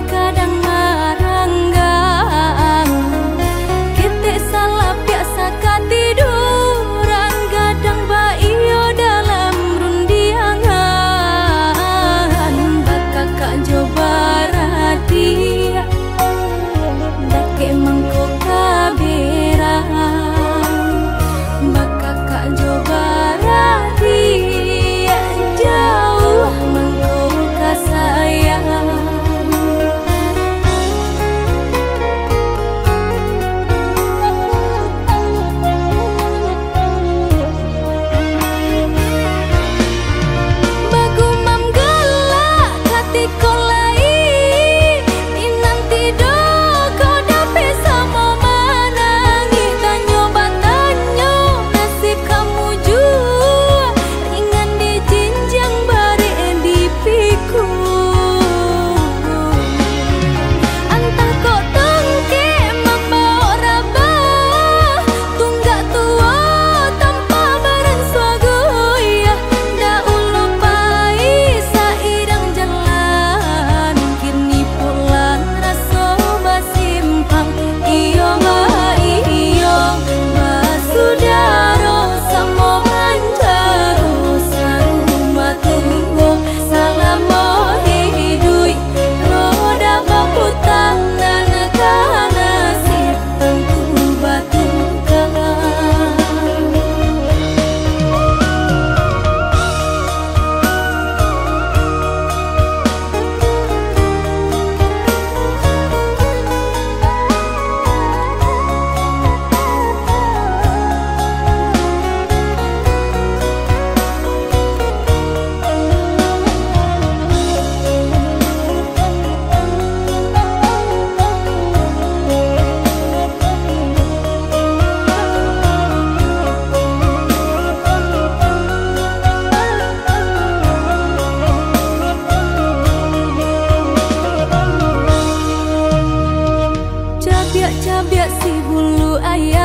kadang maranggang kita salah biasa katiduran gadang baio dalam rundiangan bakakak coba radia dake mangko kaberang bakakak coba radia jauh mangko kasayang. Bagumam gelak hati kolai inanti do kau dapat sama manangi tanyo batanyo nasib kamu jua ringan di jinjang bare di piku antah kok tengke membawa rabah tunggak tua tanpa barang suagoya da ulu pai sairang jalan kini pulang raso basimpang iyo basudaro samo manjaro sarumah tunggu salamo hidui roda baputang dan kana sipang tu batukan. Cabiak si bulu ayam